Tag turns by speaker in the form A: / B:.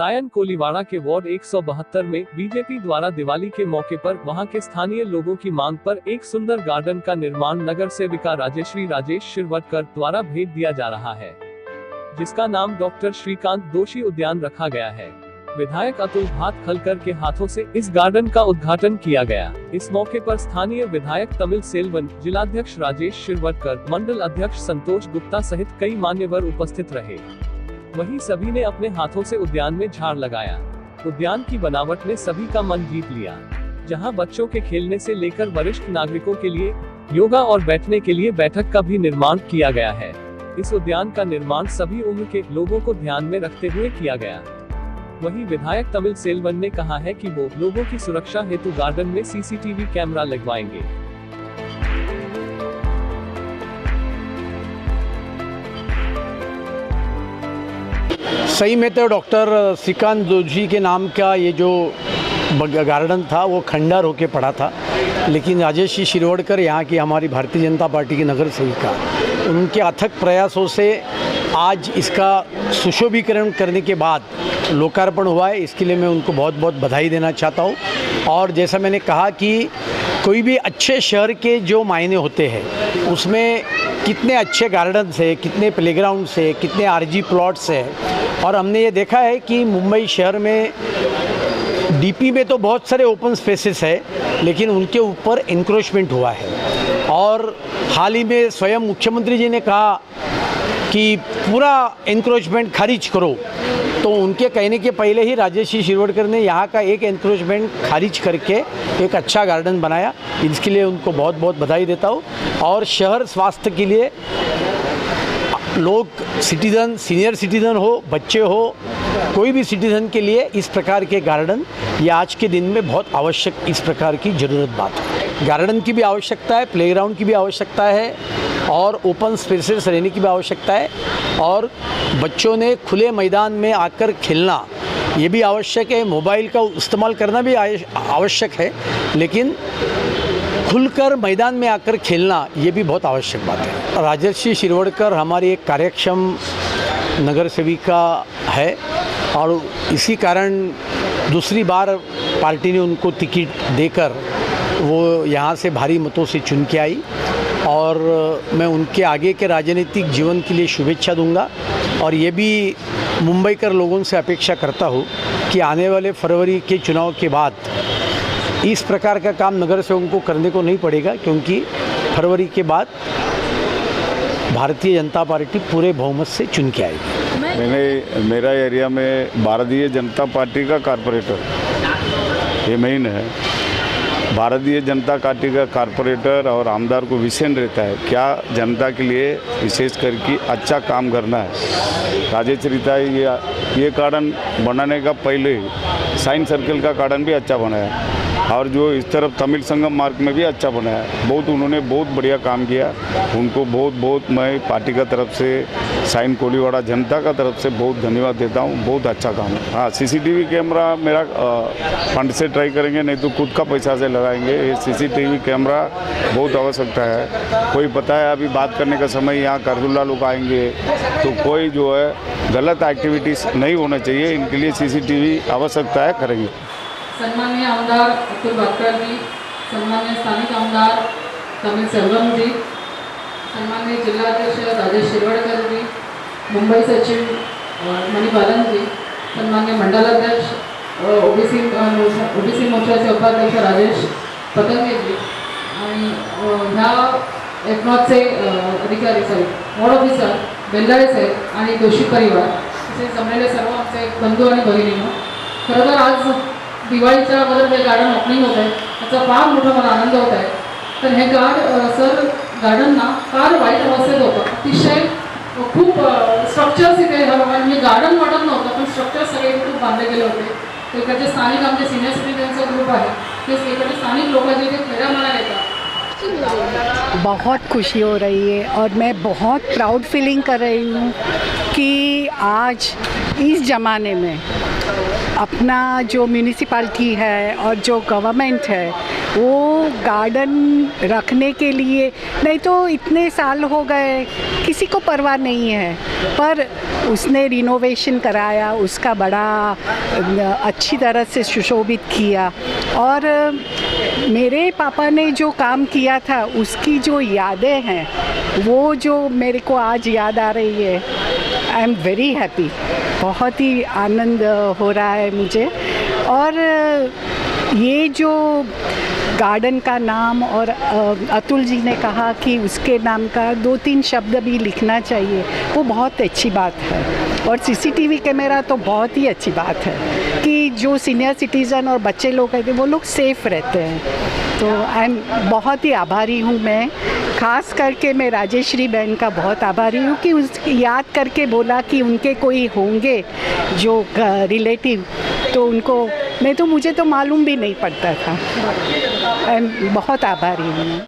A: सायन कोलीवाड़ा के वार्ड 172 में बीजेपी द्वारा दिवाली के मौके पर वहां के स्थानीय लोगों की मांग पर एक सुंदर गार्डन का निर्माण नगर सेविका राजेश शिरवटकर द्वारा भेज दिया जा रहा है, जिसका नाम डॉक्टर श्रीकांत दोषी उद्यान रखा गया है। विधायक अतुल भात खलकर के हाथों से इस गार्डन का उद्घाटन किया गया। इस मौके पर स्थानीय विधायक तमिल सेल्वन, जिलाध्यक्ष राजेश शिरवटकर, मंडल अध्यक्ष संतोष गुप्ता सहित कई मान्यवर उपस्थित रहे। वहीं सभी ने अपने हाथों से उद्यान में झाड़ लगाया। उद्यान की बनावट ने सभी का मन जीत लिया, जहां बच्चों के खेलने से लेकर वरिष्ठ नागरिकों के लिए योगा और बैठने के लिए बैठक का भी निर्माण किया गया है। इस उद्यान का निर्माण सभी उम्र के लोगों को ध्यान में रखते हुए किया गया। वहीं विधायक तमिल सेल्वन ने कहा है कि वो लोगों की सुरक्षा हेतु गार्डन में सीसीटीवी कैमरा लगवाएंगे।
B: सही में तो डॉक्टर श्रीकांत दोषी के नाम का ये जो गार्डन था वो खंडर होके पड़ा था, लेकिन राजेश शिरवटकर यहाँ की हमारी भारतीय जनता पार्टी की नगर सेविका, उनके अथक प्रयासों से आज इसका सुशोभीकरण करने के बाद लोकार्पण हुआ है। इसके लिए मैं उनको बहुत बहुत बधाई देना चाहता हूँ। और जैसा मैंने कहा कि कोई भी अच्छे शहर के जो मायने होते हैं उसमें कितने अच्छे गार्डन्स है, कितने प्लेग्राउंड्स है, कितने आरजी प्लॉट्स है। और हमने ये देखा है कि मुंबई शहर में डीपी में तो बहुत सारे ओपन स्पेसेस है, लेकिन उनके ऊपर इंक्रोचमेंट हुआ है। और हाल ही में स्वयं मुख्यमंत्री जी ने कहा कि पूरा इंक्रोचमेंट खारिज करो, तो उनके कहने के पहले ही राजेश शिरवटकर ने यहाँ का एक इंक्रोचमेंट खारिज करके एक अच्छा गार्डन बनाया। इसके लिए उनको बहुत बहुत बधाई देता हूँ। और शहर स्वास्थ्य के लिए लोग, सिटीजन, सीनियर सिटीजन हो, बच्चे हो, कोई भी सिटीजन के लिए इस प्रकार के गार्डन ये आज के दिन में बहुत आवश्यक, इस प्रकार की ज़रूरत बात है। गार्डन की भी आवश्यकता है, प्लेग्राउंड की भी आवश्यकता है, और ओपन स्पेसेस रहने की भी आवश्यकता है। और बच्चों ने खुले मैदान में आकर खेलना ये भी आवश्यक है। मोबाइल का इस्तेमाल करना भी आवश्यक है, लेकिन खुलकर मैदान में आकर खेलना ये भी बहुत आवश्यक बात है। राजेश शिरवटकर हमारी एक कार्यक्षम नगर सेविका है, और इसी कारण दूसरी बार पार्टी ने उनको टिकट देकर वो यहाँ से भारी मतों से चुन के आई। और मैं उनके आगे के राजनीतिक जीवन के लिए शुभेच्छा दूंगा। और ये भी मुंबईकर लोगों से अपेक्षा करता हूँ कि आने वाले फरवरी के चुनाव के बाद इस प्रकार का काम नगर सेवकों को करने को नहीं पड़ेगा, क्योंकि फरवरी के बाद भारतीय जनता पार्टी पूरे बहुमत से चुन के आएगी।
C: मेरा एरिया में भारतीय जनता पार्टी का कारपोरेटर ये मेन है। भारतीय जनता पार्टी का कारपोरेटर और आमदार को विषय रहता है क्या जनता के लिए विशेष करके अच्छा काम करना है। राजेश रीता ये गार्डन बनाने का पहले साइंस सर्कल का गार्डन भी अच्छा बनाया, और जो इस तरफ तमिल संगम मार्ग में भी अच्छा बनाया। उन्होंने बहुत बढ़िया काम किया। उनको बहुत मैं पार्टी का तरफ से, साइन कोलीवाड़ा जनता का तरफ से बहुत धन्यवाद देता हूँ। बहुत अच्छा काम है। हाँ, सीसीटीवी कैमरा मेरा फंड से ट्राई करेंगे, नहीं तो खुद का पैसा से लगाएंगे। ये सीसीटीवी कैमरा बहुत आवश्यकता है। कोई पता है अभी बात करने का समय यहाँ करजुल्ला लोग आएंगे, तो कोई जो है गलत एक्टिविटीज़ नहीं होना चाहिए। इनके लिए सीसीटीवी आवश्यकता है, करेंगे।
D: सन्माननीय आमदार अतुल भातखळ जी, सन्माननीय स्थानिक आमदार तमिल सेल्वन जी, सन्माननीय जिलाध्यक्ष राजेश शिरवटकर जी, मुंबई सचिव मणिपालन जी, सन्माननीय मंडल अध्यक्ष ओबीसी मोर्चाचे उपाध्यक्ष राजेश पतंगे जी, आणि ह्या एकनॉथचे अधिकारी वॉर्ड ऑफिसर बेल्लाळे साहेब आणि दोषी परिवार असे जमलेले सर्व आमचे बंधू आणि भगिनींनो, खरं तर आज दिवाळीच्या अगोदर हे गार्डन ओपनिंग होत आहे, त्याचा फार मोठा मला आनंद होत आहे। तर हे गार्डन ना फार वाईट अवस्थेत होतं, अतिशय खूप स्ट्रक्चर्स इथे म्हणजे गार्डन वाटत नव्हतं, पण स्ट्रक्चर्स सगळे खूप बांधले गेले होते। इकडचे स्थानिक आमचे सिनियर सिटीजनचा ग्रुप आहे, ते इकडे स्थानिक लोक जे फेऱ्या मारायला येतात।
E: बहुत खुशी हो रही है और मैं बहुत प्राउड फीलिंग कर रही हूँ कि आज इस ज़माने में अपना जो म्यूनिसिपैलिटी है और जो गवर्नमेंट है वो गार्डन रखने के लिए, नहीं तो इतने साल हो गए किसी को परवाह नहीं है, पर उसने रिनोवेशन कराया, उसका बड़ा अच्छी तरह से सुशोभित किया। और मेरे पापा ने जो काम किया था उसकी जो यादें हैं वो जो मेरे को आज याद आ रही है। आई एम वेरी हैप्पी, बहुत ही आनंद हो रहा है मुझे। और ये जो गार्डन का नाम, और अतुल जी ने कहा कि उसके नाम का 2-3 शब्द भी लिखना चाहिए, वो बहुत अच्छी बात है। और सीसीटीवी कैमरा तो बहुत ही अच्छी बात है कि जो सीनियर सिटीज़न और बच्चे लोग हैं वो लोग सेफ़ रहते हैं। तो आई एम बहुत ही आभारी हूँ मैं, ख़ास करके मैं राजेश्री बहन का बहुत आभारी हूँ कि उस याद करके बोला कि उनके कोई होंगे जो रिलेटिव, तो उनको नहीं तो मुझे तो मालूम भी नहीं पड़ता था। मैं बहुत आभारी हूँ।